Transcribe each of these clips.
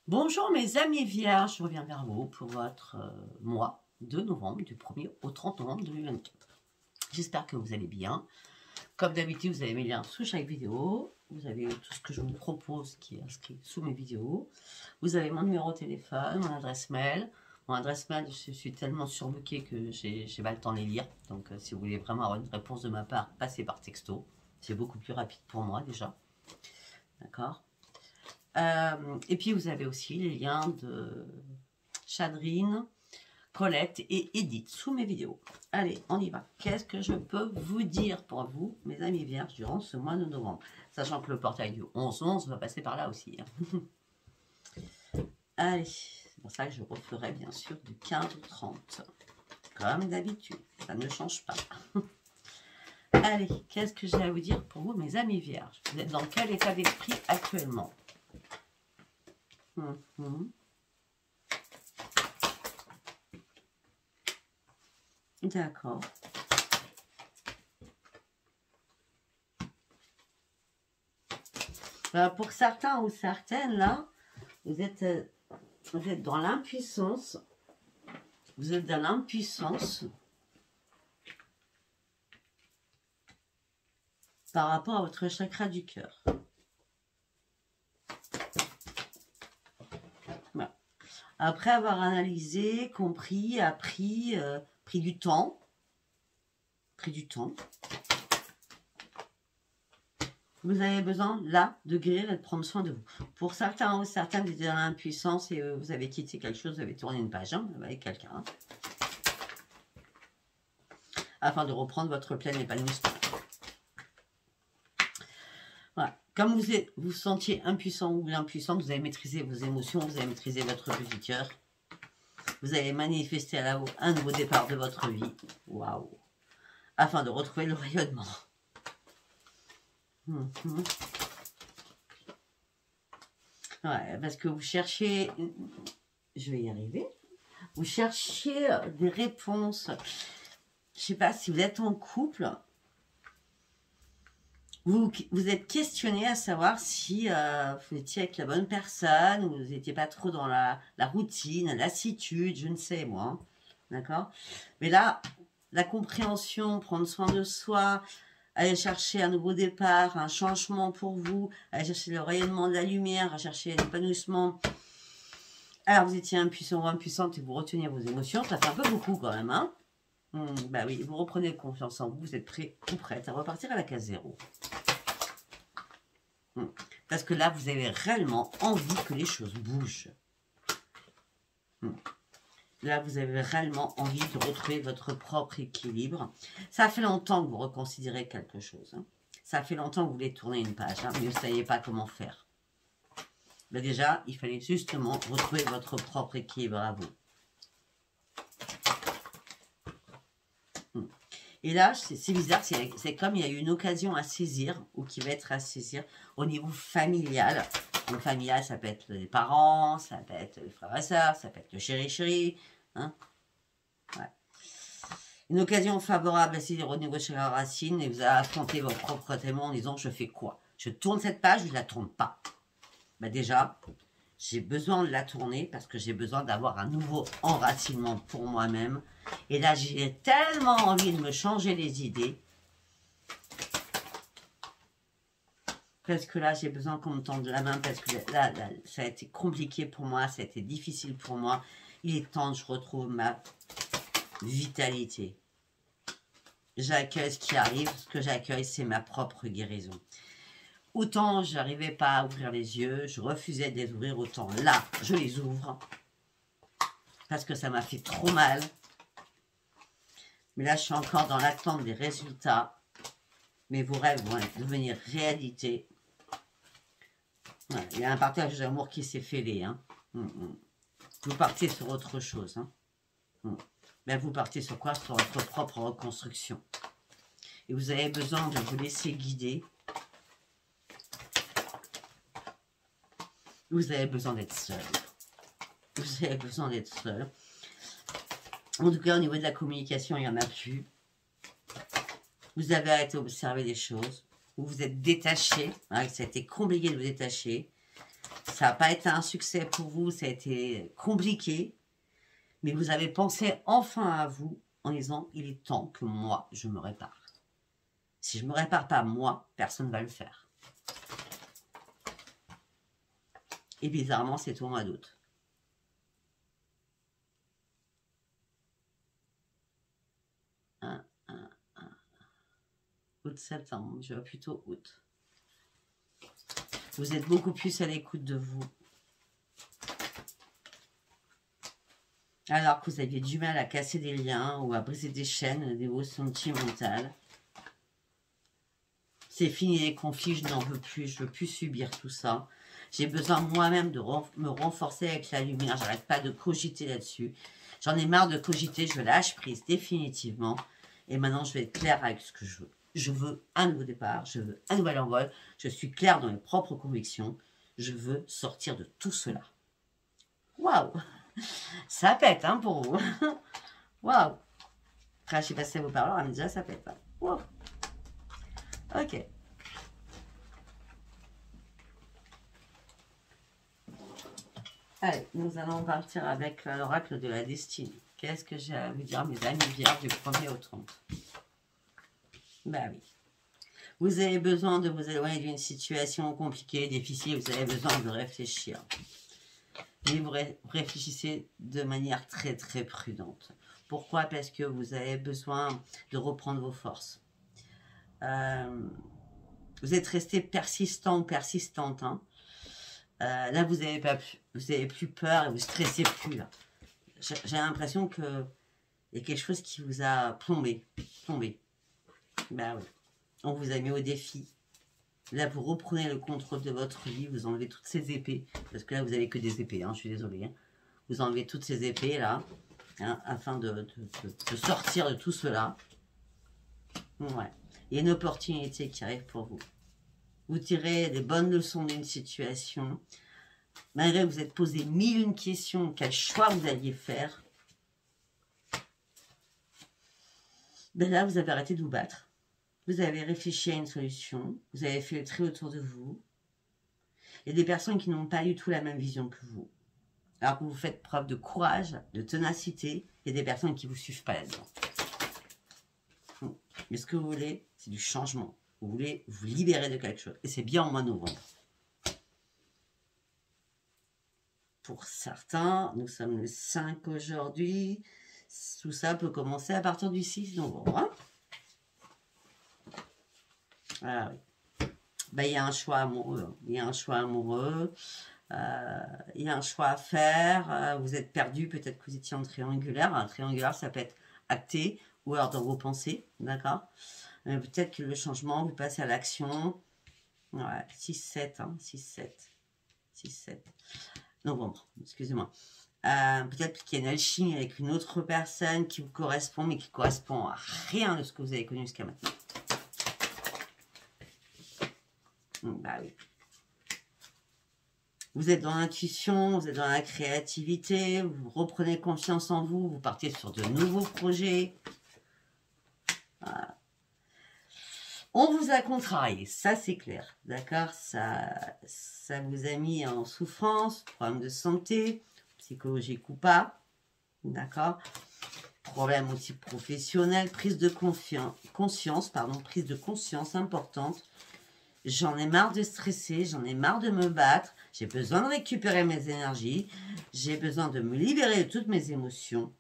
Bonjour mes amis vierges, je reviens vers vous pour votre mois de novembre, du 1er au 30 novembre 2024. J'espère que vous allez bien. Comme d'habitude, vous avez mes liens sous chaque vidéo. Vous avez tout ce que je vous propose qui est inscrit sous mes vidéos. Vous avez mon numéro de téléphone, mon adresse mail. Mon adresse mail, je suis tellement surbookée que j'ai pas le temps de les lire. Donc si vous voulez vraiment avoir une réponse de ma part, passez par texto. C'est beaucoup plus rapide pour moi déjà. D'accord ? Et puis vous avez aussi les liens de Chadrine, Colette et Edith sous mes vidéos. Allez, on y va. Qu'est-ce que je peux vous dire pour vous, mes amis vierges, durant ce mois de novembre? Sachant que le portail du 11-11 va passer par là aussi. Allez, c'est pour ça que je referai bien sûr du 15 au 30. Comme d'habitude, ça ne change pas. Allez, qu'est-ce que j'ai à vous dire pour vous, mes amis vierges? Vous êtes dans quel état d'esprit actuellement? D'accord. Pour certains ou certaines, là, vous êtes dans l'impuissance. Vous êtes dans l'impuissance par rapport à votre chakra du cœur. Voilà. Après avoir analysé, compris, appris, pris du temps, vous avez besoin, là, de guérir et de prendre soin de vous. Pour certains ou certaines, vous êtes dans l'impuissance et vous avez quitté quelque chose, vous avez tourné une page avec quelqu'un, afin de reprendre votre plein épanouissement. Voilà. Comme vous vous sentiez impuissant ou impuissante, vous avez maîtrisé vos émotions, vous avez maîtrisé votre petit cœur. Vous avez manifesté là-haut un nouveau départ de votre vie. Waouh! Afin de retrouver le rayonnement. Ouais, parce que vous cherchez, je vais y arriver, vous cherchez des réponses. Je ne sais pas si vous êtes en couple, vous êtes questionné à savoir si vous étiez avec la bonne personne, ou vous n'étiez pas trop dans la routine, la lassitude, je ne sais moi. D'accord? Mais là, la compréhension, prendre soin de soi, aller chercher un nouveau départ, un changement pour vous, aller chercher le rayonnement de la lumière, aller chercher l'épanouissement. Alors, vous étiez impuissant ou impuissante et vous reteniez vos émotions, ça fait un peu beaucoup quand même, hein? Bah oui, vous reprenez confiance en vous, vous êtes prêt ou prête à repartir à la case 0. Parce que là, vous avez réellement envie que les choses bougent. Là, vous avez réellement envie de retrouver votre propre équilibre. Ça fait longtemps que vous reconsidérez quelque chose. Hein. Ça fait longtemps que vous voulez tourner une page, hein, mais vous ne saviez pas comment faire. Mais déjà, il fallait justement retrouver votre propre équilibre à vous. Et là, c'est bizarre, c'est comme il y a eu une occasion à saisir, ou qui va être à saisir, au niveau familial. Donc familial, ça peut être les parents, ça peut être les frères et sœurs, ça peut être le chéri-chéri. Hein, ouais. Une occasion favorable à saisir au niveau de la racine, et vous allez affronter vos propres témoins en disant, je fais quoi? Je tourne cette page ou je ne la tourne pas? Ben déjà, j'ai besoin de la tourner parce que j'ai besoin d'avoir un nouveau enracinement pour moi-même. Et là, j'ai tellement envie de me changer les idées. Parce que là, j'ai besoin qu'on me tende la main. Parce que là, ça a été compliqué pour moi. Ça a été difficile pour moi. Il est temps que je retrouve ma vitalité. J'accueille ce qui arrive. Ce que j'accueille, c'est ma propre guérison. Autant je n'arrivais pas à ouvrir les yeux, je refusais de les ouvrir, autant là, je les ouvre. Parce que ça m'a fait trop mal. Mais là, je suis encore dans l'attente des résultats. Mais vos rêves vont devenir réalité. Ouais, il y a un partage d'amour qui s'est fêlé. Hein. Vous partez sur autre chose. Hein. Ben, vous partez sur quoi? Sur votre propre reconstruction. Et vous avez besoin de vous laisser guider. Vous avez besoin d'être seul. Vous avez besoin d'être seul. En tout cas, au niveau de la communication, il n'y en a plus. Vous avez arrêté d'observer des choses. Vous vous êtes détaché. Hein, ça a été compliqué de vous détacher. ça n'a pas été un succès pour vous, ça a été compliqué. Mais vous avez pensé enfin à vous en disant, il est temps que moi, je me répare. Si je ne me répare pas moi, personne ne va le faire. Et bizarrement, c'est au mois d'août. Août-septembre, je vois plutôt août. Vous êtes beaucoup plus à l'écoute de vous. Alors que vous aviez du mal à casser des liens ou à briser des chaînes, des hausses sentimentales. C'est fini les conflits, je n'en veux plus, je ne veux plus subir tout ça. J'ai besoin moi-même de me renforcer avec la lumière, j'arrête pas de cogiter là-dessus. J'en ai marre de cogiter, je lâche prise définitivement. Et maintenant, je vais être claire avec ce que je veux. Je veux un nouveau départ, je veux un nouvel envol. Je suis claire dans mes propres convictions. Je veux sortir de tout cela. Waouh! Ça pète, hein, pour vous. Waouh! Après, je sais pas si ça vous parle, mais déjà, ça pète. Hein. Waouh! Ok. Allez, nous allons partir avec l'oracle de la destinée. Qu'est-ce que j'ai à vous dire, mes amis vierges, du 1er au 30? Ben oui. Vous avez besoin de vous éloigner d'une situation compliquée, difficile, vous avez besoin de réfléchir. Mais vous réfléchissez de manière très très prudente. Pourquoi? Parce que vous avez besoin de reprendre vos forces. Vous êtes resté persistant ou persistante. Hein. Là, vous avez plus peur et vous stressez plus. J'ai l'impression que il y a quelque chose qui vous a plombé. Ben oui. On vous a mis au défi. Là, vous reprenez le contrôle de votre vie. Vous enlevez toutes ces épées. Parce que là, vous n'avez que des épées. Hein, je suis désolée. Hein. Vous enlevez toutes ces épées là. Hein, afin de sortir de tout cela. Ouais. Il y a une opportunité qui arrive pour vous. Vous tirez des bonnes leçons d'une situation. Malgré que vous êtes posé 1001 questions, quel choix vous alliez faire. Ben là, vous avez arrêté de vous battre. Vous avez réfléchi à une solution. Vous avez fait le tri autour de vous. Il y a des personnes qui n'ont pas du tout la même vision que vous. Alors que vous faites preuve de courage, de ténacité, il y a des personnes qui ne vous suivent pas là-dedans. Mais ce que vous voulez, c'est du changement. Vous voulez vous libérer de quelque chose. Et c'est bien en mois de novembre. Pour certains, nous sommes le 5 aujourd'hui. Tout ça peut commencer à partir du 6 novembre. Hein. Ah oui. Ben, il y a un choix amoureux. Il y a un choix amoureux. Il y a un choix à faire. Vous êtes perdu. Peut-être que vous étiez en triangulaire. Un triangulaire, ça peut être acté ou alors dans vos pensées. D'accord? Peut-être que le changement, vous passez à l'action. Ouais, 6-7. Hein, 6-7. 6-7. Novembre, excusez-moi. Peut-être qu'il y a une alchimie avec une autre personne qui vous correspond, mais qui ne correspond à rien de ce que vous avez connu jusqu'à maintenant. Bah oui. Vous êtes dans l'intuition, vous êtes dans la créativité, vous reprenez confiance en vous, vous partez sur de nouveaux projets. Voilà. On vous a contrarié, ça c'est clair, d'accord, ça vous a mis en souffrance, problème de santé, psychologique ou pas, d'accord, problème aussi professionnel, prise de conscience importante. J'en ai marre de stresser, j'en ai marre de me battre, j'ai besoin de récupérer mes énergies, j'ai besoin de me libérer de toutes mes émotions.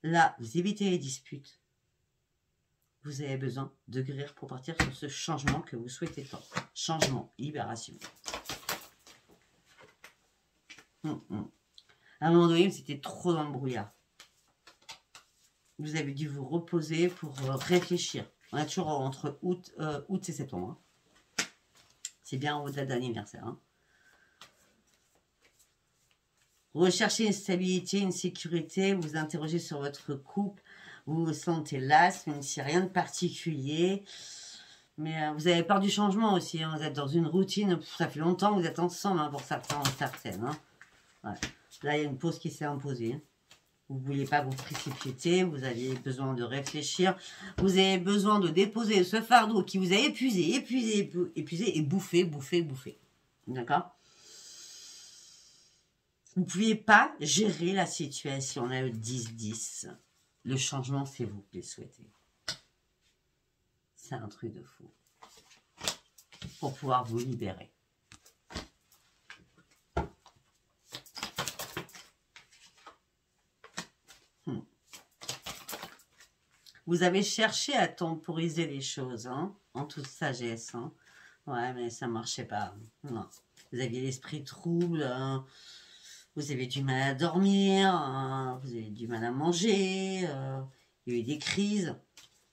Là, vous évitez les disputes. Vous avez besoin de guérir pour partir sur ce changement que vous souhaitez tant. Changement, libération. À un moment donné, vous étiez trop dans le brouillard. Vous avez dû vous reposer pour réfléchir. On est toujours entre août et septembre. Hein. C'est bien vos dates d'anniversaire. Hein. Recherchez une stabilité, une sécurité. Vous interrogez sur votre couple. Vous vous sentez las, même s'il n'y a rien de particulier. Mais vous avez peur du changement aussi. Hein. Vous êtes dans une routine. Ça fait longtemps que vous êtes ensemble hein, pour certains et certaines. Hein. Ouais. Là, il y a une pause qui s'est imposée. Hein. Vous ne vouliez pas vous précipiter. Vous aviez besoin de réfléchir. Vous avez besoin de déposer ce fardeau qui vous a épuisé et bouffé. D'accord? Vous ne pouvez pas gérer la situation. On a le 10-10. Le changement, c'est vous qui le souhaitez. C'est un truc de fou. Pour pouvoir vous libérer. Vous avez cherché à temporiser les choses, hein, en toute sagesse. Hein. Ouais, mais ça ne marchait pas. Non. Vous aviez l'esprit trouble, hein. Vous avez du mal à dormir, hein. Vous avez du mal à manger, il y a eu des crises.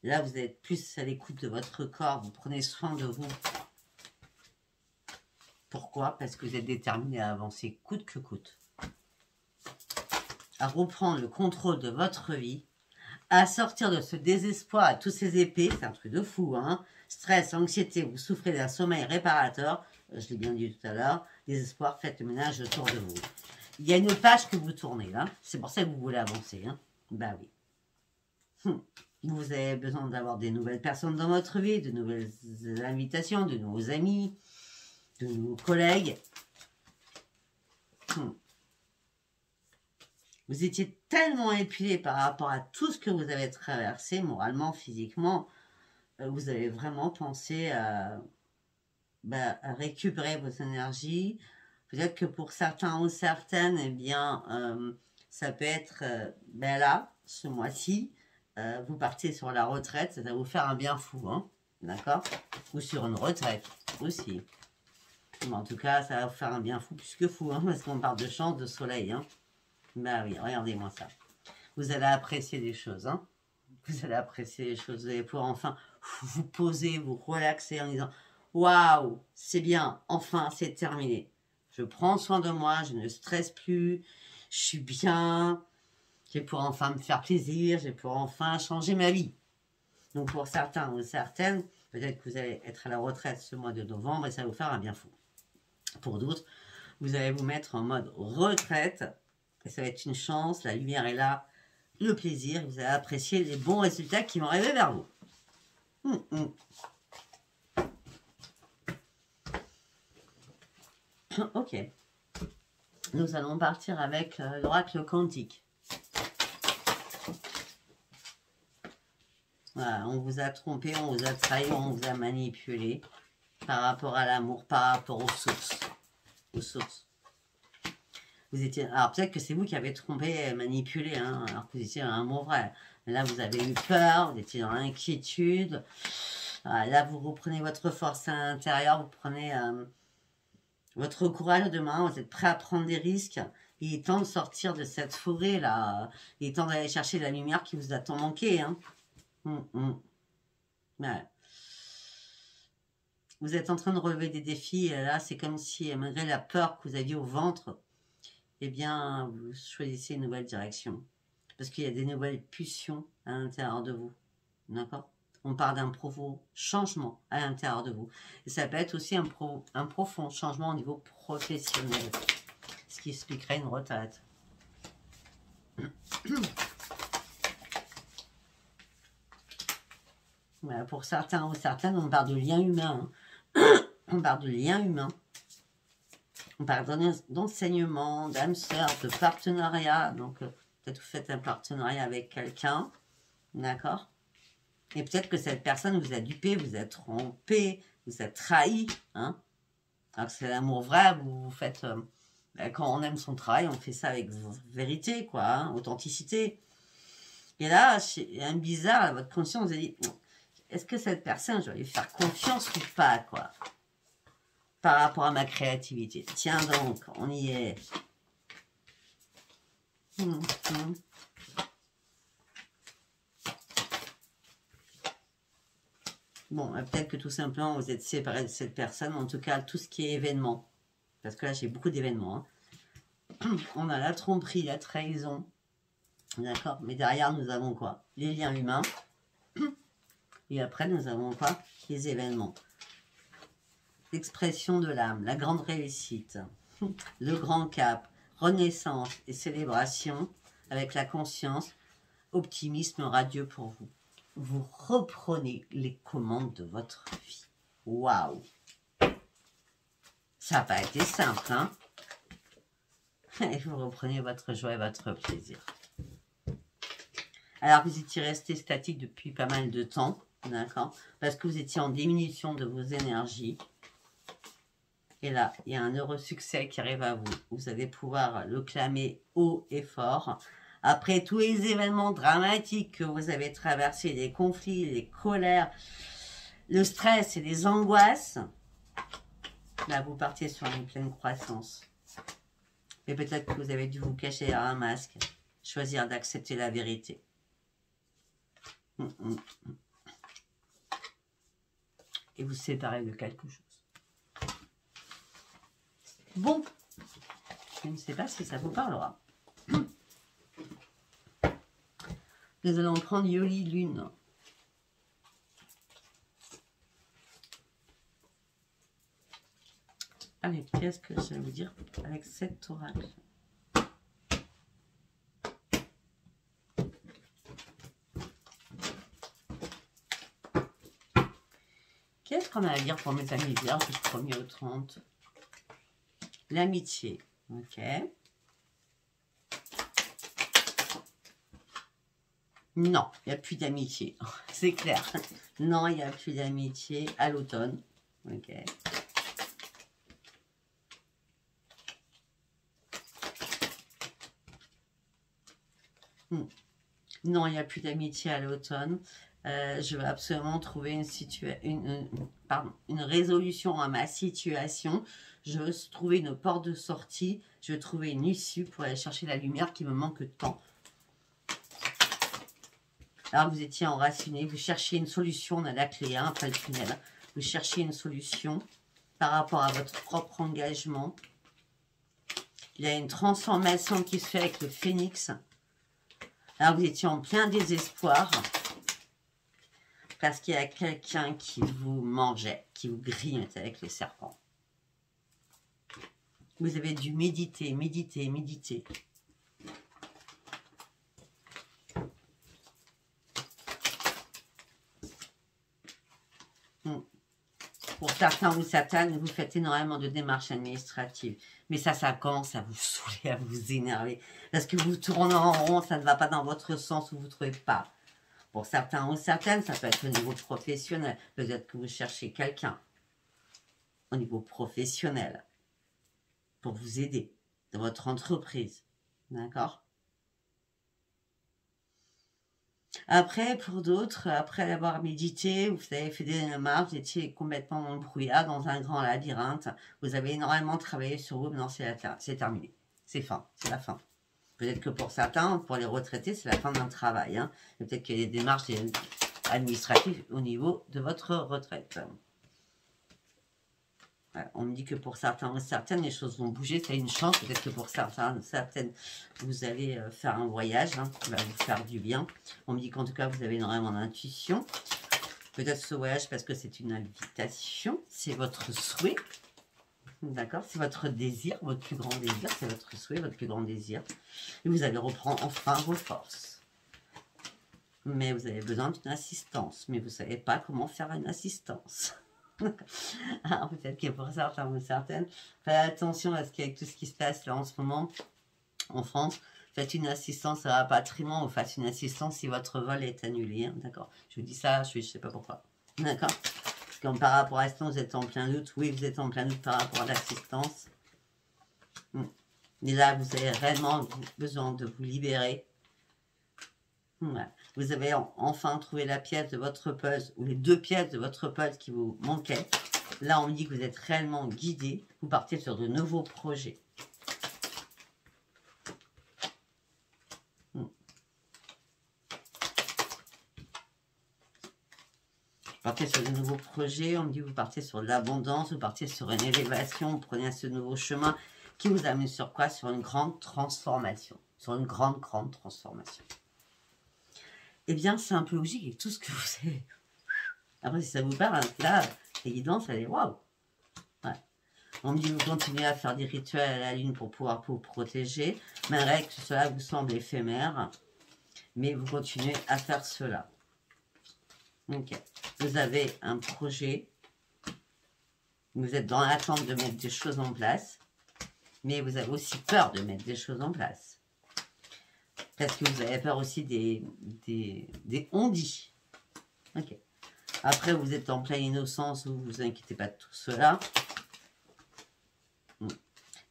Là, vous êtes plus à l'écoute de votre corps, vous prenez soin de vous. Pourquoi? Parce que vous êtes déterminé à avancer coûte que coûte. À reprendre le contrôle de votre vie, à sortir de ce désespoir à tous ces épées, c'est un truc de fou, hein. Stress, anxiété, vous souffrez d'un sommeil réparateur, je l'ai bien dit tout à l'heure, désespoir, faites le ménage autour de vous. Il y a une page que vous tournez là, c'est pour ça que vous voulez avancer, hein. Bah oui. Vous avez besoin d'avoir des nouvelles personnes dans votre vie, de nouvelles invitations, de nouveaux amis, de nouveaux collègues. Vous étiez tellement épuisé par rapport à tout ce que vous avez traversé, moralement, physiquement, vous avez vraiment pensé à récupérer vos énergies. Peut-être que pour certains ou certaines, eh bien, ça peut être là, ce mois-ci, vous partez sur la retraite, ça va vous faire un bien fou, hein, d'accord? Ou sur une retraite aussi. Mais en tout cas, ça va vous faire un bien fou plus que fou, hein, parce qu'on parle de chance, de soleil, hein. Bah oui, regardez-moi ça. Vous allez apprécier des choses, hein. Vous allez apprécier les choses. Vous allez pouvoir enfin vous poser, vous relaxer en disant « Waouh, c'est bien, enfin, c'est terminé. Je prends soin de moi, je ne stresse plus, je suis bien. Je vais pouvoir enfin me faire plaisir, je vais pouvoir enfin changer ma vie. » Donc pour certains ou certaines, peut-être que vous allez être à la retraite ce mois de novembre et ça va vous faire un bien fou. Pour d'autres, vous allez vous mettre en mode retraite. Et ça va être une chance, la lumière est là, le plaisir, vous allez apprécier les bons résultats qui vont arriver vers vous. Ok. Nous allons partir avec l'oracle quantique. Voilà, on vous a trompé, on vous a trahi, on vous a manipulé par rapport à l'amour, par rapport aux sources. Aux sources. Vous étiez, alors peut-être que c'est vous qui avez trompé, manipulé, hein, alors que vous étiez un amour vrai. Mais là, vous avez eu peur, vous étiez dans l'inquiétude. Là, vous reprenez votre force à l'intérieur, vous prenez votre courage de main, vous êtes prêt à prendre des risques. Il est temps de sortir de cette forêt là. Il est temps d'aller chercher la lumière qui vous a tant manqué. Hein. Ouais. Vous êtes en train de relever des défis. Et là, c'est comme si, malgré la peur que vous aviez au ventre, eh bien, vous choisissez une nouvelle direction. Parce qu'il y a des nouvelles pulsions à l'intérieur de vous. D'accord? On parle d'un profond changement à l'intérieur de vous. Et ça peut être aussi un profond changement au niveau professionnel. Ce qui expliquerait une retraite. Voilà, pour certains ou certaines, on parle de lien humain. Hein. On parle de lien humain. On parle d'enseignement, d'âme sœur, de partenariat. Donc, peut-être vous faites un partenariat avec quelqu'un. D'accord? Et peut-être que cette personne vous a dupé, vous a trompé, vous a trahi. Hein? Alors que c'est l'amour vrai, vous faites... quand on aime son travail, on fait ça avec vérité, quoi, hein, authenticité. Et là, il y a un bizarre, votre conscience vous a dit, est-ce que cette personne, je vais lui faire confiance ou pas, quoi, par rapport à ma créativité. Tiens donc, on y est. Bon, peut-être que tout simplement, vous êtes séparé de cette personne, en tout cas, tout ce qui est événement. Parce que là, j'ai beaucoup d'événements. Hein. On a la tromperie, la trahison. D'accord? Mais derrière, nous avons quoi? Les liens humains. Et après, nous avons quoi? Les événements. L'expression de l'âme, la grande réussite, le grand cap, renaissance et célébration avec la conscience, optimisme radieux pour vous. Vous reprenez les commandes de votre vie. Waouh! Ça n'a pas été simple, hein. Et vous reprenez votre joie et votre plaisir. Alors, vous étiez resté statique depuis pas mal de temps, d'accord? Parce que vous étiez en diminution de vos énergies. Et là, il y a un heureux succès qui arrive à vous. Vous allez pouvoir le clamer haut et fort. Après tous les événements dramatiques que vous avez traversés, les conflits, les colères, le stress et les angoisses, là, vous partiez sur une pleine croissance. Mais peut-être que vous avez dû vous cacher derrière un masque, choisir d'accepter la vérité. Et vous séparer de quelque chose. Bon, je ne sais pas si ça vous parlera. Nous allons prendre Yoli Lune. Allez, qu'est-ce que je vais vous dire avec cet oracle? Qu'est-ce qu'on a à dire pour mes amis vierges du 1er au 30? L'amitié, ok. Non, il n'y a plus d'amitié, c'est clair. Non, il n'y a plus d'amitié à l'automne, ok. Non, il n'y a plus d'amitié à l'automne. Je veux absolument trouver une résolution à ma situation. Je veux trouver une porte de sortie. Je veux trouver une issue pour aller chercher la lumière qui me manque tant. Alors, vous étiez enraciné. Vous cherchiez une solution. On a la clé, hein, après le tunnel. Vous cherchiez une solution par rapport à votre propre engagement. Il y a une transformation qui se fait avec le phénix. Alors, vous étiez en plein désespoir. Parce qu'il y a quelqu'un qui vous mangeait, qui vous grignotait avec les serpents. Vous avez dû méditer, méditer, méditer. Pour certains ou certaines, vous faites énormément de démarches administratives. Mais ça commence à vous saouler, à vous énerver. Parce que vous tournez en rond, ça ne va pas dans votre sens où vous ne trouvez pas. Pour certains ou certaines, ça peut être au niveau professionnel. Peut-être que vous cherchez quelqu'un au niveau professionnel pour vous aider dans votre entreprise. D'accord? Après, pour d'autres, après avoir médité, vous avez fait des démarches, vous étiez complètement dans le brouillard, dans un grand labyrinthe. Vous avez énormément travaillé sur vous, mais non, c'est terminé. C'est fin, c'est la fin. Peut-être que pour certains, pour les retraités, c'est la fin d'un travail. Hein. Peut-être qu'il y a des démarches administratives au niveau de votre retraite. Voilà. On me dit que pour certains ou certaines, les choses vont bouger. C'est une chance. Peut-être que pour certains ou certaines, vous allez faire un voyage hein, qui va vous faire du bien. On me dit qu'en tout cas, vous avez énormément d'intuition. Peut-être ce voyage parce que c'est une invitation. C'est votre souhait. D'accord? C'est votre désir, votre plus grand désir. C'est votre souhait, votre plus grand désir. Et vous allez reprendre enfin vos forces. Mais vous avez besoin d'une assistance. Mais vous ne savez pas comment faire une assistance. Alors peut-être que pour certains ou certaines, faites attention à ce qu'avec tout ce qui se passe là en ce moment en France, faites une assistance à rapatriement ou faites une assistance si votre vol est annulé. Hein, d'accord? Je vous dis ça, je ne sais pas pourquoi. D'accord? Parce que par rapport à ça, vous êtes en plein doute. Oui, vous êtes en plein doute par rapport à l'assistance. Et là, vous avez réellement besoin de vous libérer. Ouais. Vous avez enfin trouvé la pièce de votre puzzle, ou les deux pièces de votre puzzle qui vous manquaient. Là, on me dit que vous êtes réellement guidé. Vous partez sur de nouveaux projets. Vous partez sur de nouveaux projets. On me dit que vous partez sur de l'abondance. Vous partez sur une élévation. Vous prenez ce nouveau chemin qui vous amène sur quoi? Sur une grande transformation. Sur une grande, grande transformation. Eh bien, c'est un peu logique avec tout ce que vous savez. Après, si ça vous parle, là, l'évidence, elle est waouh. Ouais. On me dit que vous continuez à faire des rituels à la lune pour pouvoir vous protéger. Malgré que cela vous semble éphémère, mais vous continuez à faire cela. Ok. Vous avez un projet Vous êtes dans l'attente de mettre des choses en place. Mais vous avez aussi peur de mettre des choses en place. Parce que vous avez peur aussi des on-dit. Ok. Après, vous êtes en pleine innocence, vous ne vous inquiétez pas de tout cela.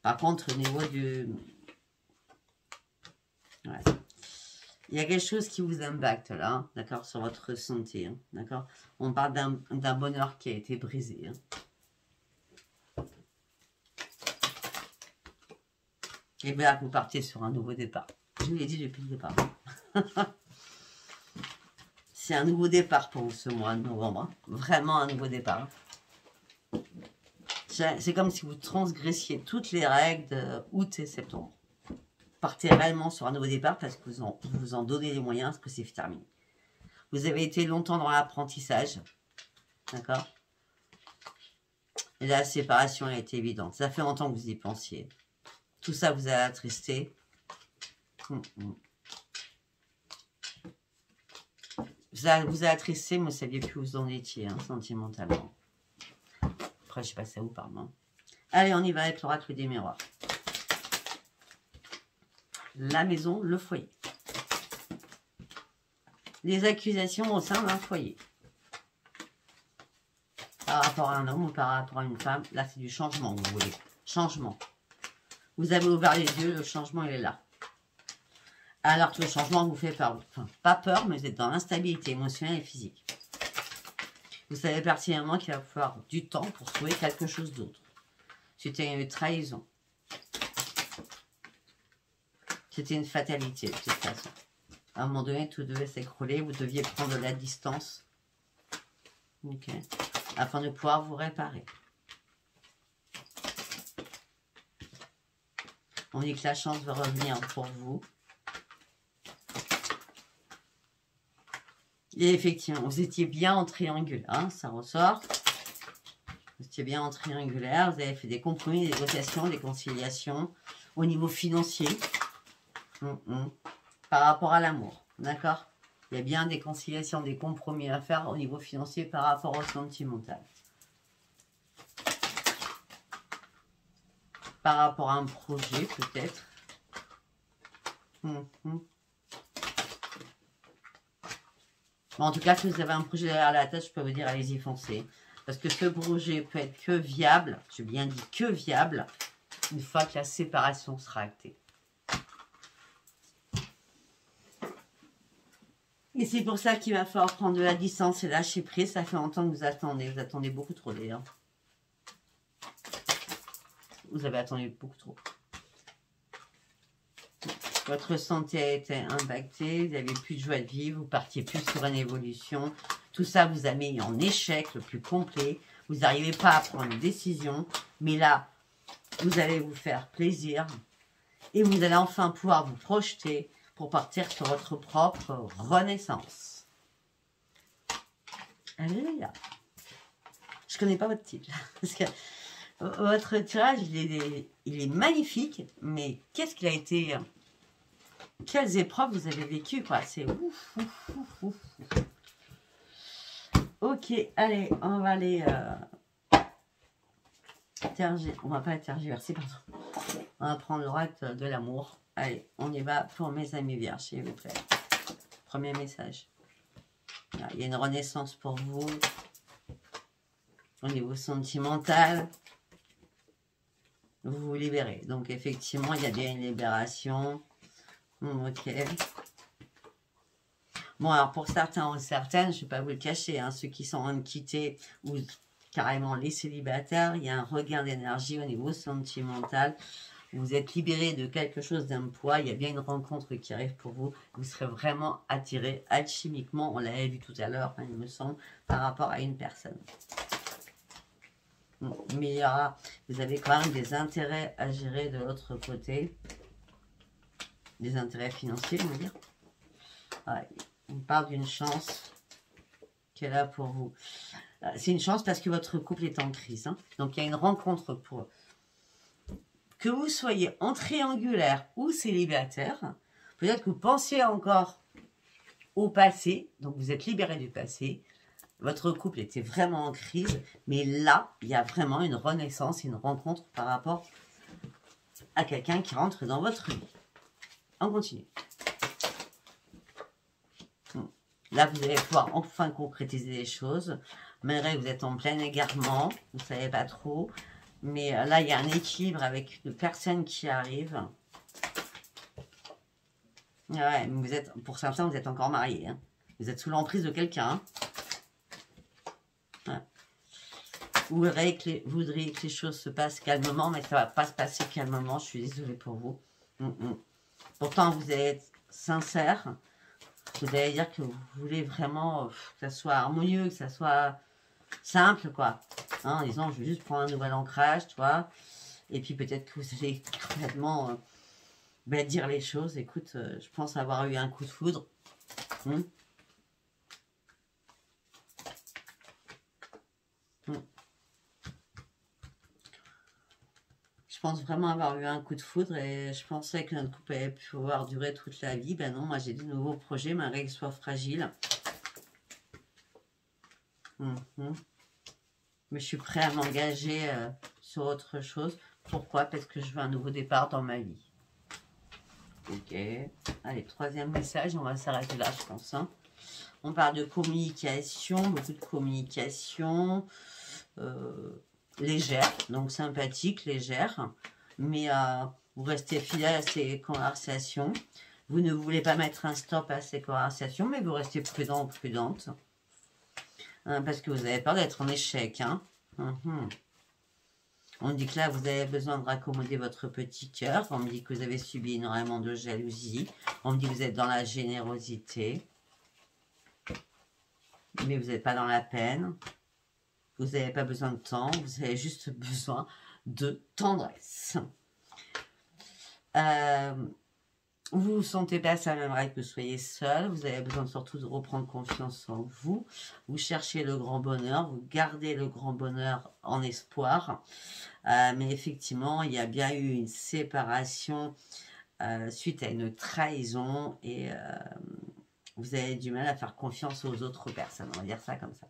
Par contre, au niveau du... Ouais. Il y a quelque chose qui vous impacte là, hein, d'accord, sur votre santé. Hein, d'accord. On parle d'un bonheur qui a été brisé. Hein. Et bien, vous partez sur un nouveau départ. Je vous l'ai dit depuis le départ. C'est un nouveau départ pour vous ce mois de novembre. Hein. Vraiment un nouveau départ. C'est comme si vous transgressiez toutes les règles de août et septembre. Partez réellement sur un nouveau départ parce que vous vous en donnez les moyens, parce que c'est terminé. Vous avez été longtemps dans l'apprentissage. D'accord? Et la séparation a été évidente. Ça fait longtemps que vous y pensiez. Tout ça vous a attristé. Vous a attristé, mais vous ne saviez plus où vous en étiez, hein, sentimentalement. Après, je sais pas si ça vous parle. Hein. Allez, on y va avec l'oracle des miroirs. La maison, le foyer. Les accusations au sein d'un foyer. Par rapport à un homme ou par rapport à une femme, là c'est du changement, vous voyez. Changement. Vous avez ouvert les yeux, le changement il est là. Alors que le changement vous fait peur. Enfin, pas peur, mais vous êtes dans l'instabilité émotionnelle et physique. Vous savez pertinemment qu'il va falloir du temps pour trouver quelque chose d'autre. C'était une trahison. C'était une fatalité, de toute façon. À un moment donné, tout devait s'écrouler. Vous deviez prendre de la distance. Ok. Afin de pouvoir vous réparer. On dit que la chance va revenir pour vous. Et effectivement, vous étiez bien en triangulaire. Hein, ça ressort. Vous étiez bien en triangulaire. Vous avez fait des compromis, des négociations, des conciliations au niveau financier. Par rapport à l'amour, d'accord? Il y a bien des conciliations, des compromis à faire au niveau financier par rapport au sentimental. Par rapport à un projet, peut-être. Bon, en tout cas, si vous avez un projet derrière la tête, je peux vous dire, allez-y, foncez. Parce que ce projet peut être que viable, j'ai bien dit que viable, une fois que la séparation sera actée. Et c'est pour ça qu'il va falloir prendre de la distance et lâcher prise. Ça fait longtemps que vous attendez beaucoup trop d'ailleurs. Vous avez attendu beaucoup trop. Votre santé a été impactée, vous n'avez plus de joie de vivre, vous partiez plus sur une évolution. Tout ça vous a mis en échec le plus complet. Vous n'arrivez pas à prendre une décision. Mais là, vous allez vous faire plaisir. Et vous allez enfin pouvoir vous projeter pour partir sur votre propre renaissance. Alléluia. Je ne connais pas votre titre. Parce que votre tirage, il est magnifique. Mais qu'est-ce qu'il a été... Quelles épreuves vous avez vécues, quoi. C'est ouf, ouf, ouf, ouf. Ok, allez, on va aller... On va pas tergiverser, pardon. On va prendre l'oracle de l'amour. Allez, on y va pour mes amis vierges, s'il vous plaît. Premier message. Là, il y a une renaissance pour vous. Au niveau sentimental. Vous vous libérez. Donc, effectivement, il y a bien une libération. Ok. Bon, alors, pour certains ou certaines, je ne vais pas vous le cacher, hein, ceux qui sont en train de quitter ou carrément les célibataires, il y a un regain d'énergie au niveau sentimental. Vous êtes libéré de quelque chose, d'un poids. Il y a bien une rencontre qui arrive pour vous. Vous serez vraiment attiré alchimiquement. On l'avait vu tout à l'heure, hein, il me semble, par rapport à une personne. Bon, mais il y aura, vous avez quand même des intérêts à gérer de l'autre côté. Des intérêts financiers, on va dire. Ouais, on parle d'une chance qui est là pour vous. C'est une chance parce que votre couple est en crise. Hein. Donc, il y a une rencontre pour... Que vous soyez en triangulaire ou célibataire, peut-être que vous pensiez encore au passé, donc vous êtes libéré du passé, Votre couple était vraiment en crise, mais là, il y a vraiment une renaissance, une rencontre par rapport à quelqu'un qui rentre dans votre vie. On continue. Là, vous allez pouvoir enfin concrétiser les choses. Malgré que vous êtes en plein égarement, vous ne savez pas trop. Mais là, il y a un équilibre avec une personne qui arrive. Ouais, mais vous êtes, pour certains, vous êtes encore mariés. Hein. Vous êtes sous l'emprise de quelqu'un. Hein. Ouais. Vous voudriez que les choses se passent calmement, mais ça ne va pas se passer calmement. Je suis désolée pour vous. Pourtant, vous êtes sincère. Vous allez dire que vous voulez vraiment que ça soit harmonieux, que ça soit simple, quoi. Hein, en disant, je veux juste prendre un nouvel ancrage, tu vois. Et puis peut-être que vous allez complètement dire les choses. Écoute, je pense avoir eu un coup de foudre. Je pense vraiment avoir eu un coup de foudre et je pensais que notre couple allait pouvoir durer toute la vie. Ben non, moi j'ai de nouveaux projets, malgré qu'ils soient fragiles. Mais je suis prêt à m'engager sur autre chose. Pourquoi? Parce que je veux un nouveau départ dans ma vie. Ok. Allez, troisième message, on va s'arrêter là, je pense. Hein. On parle de communication, beaucoup de communication. Légère, donc sympathique, légère, mais vous restez fidèle à ces conversations. Vous ne voulez pas mettre un stop à ces conversations, mais vous restez prudent ou prudente, parce que vous avez peur d'être en échec. Hein. On dit que là, vous avez besoin de raccommoder votre petit cœur. On me dit que vous avez subi énormément de jalousie. On me dit que vous êtes dans la générosité, mais vous n'êtes pas dans la peine. Vous n'avez pas besoin de temps, vous avez juste besoin de tendresse. Vous vous sentez pas, ça m'aimerait que vous soyez seul. Vous avez besoin surtout de reprendre confiance en vous. Vous cherchez le grand bonheur, vous gardez le grand bonheur en espoir. Mais effectivement, il y a bien eu une séparation suite à une trahison et vous avez du mal à faire confiance aux autres personnes. On va dire ça comme ça.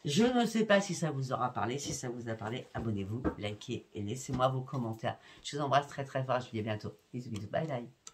Je ne sais pas si ça vous aura parlé. Si ça vous a parlé, abonnez-vous, likez et laissez-moi vos commentaires. Je vous embrasse très très fort. Je vous dis à bientôt. Bisous, bisous. Bye bye.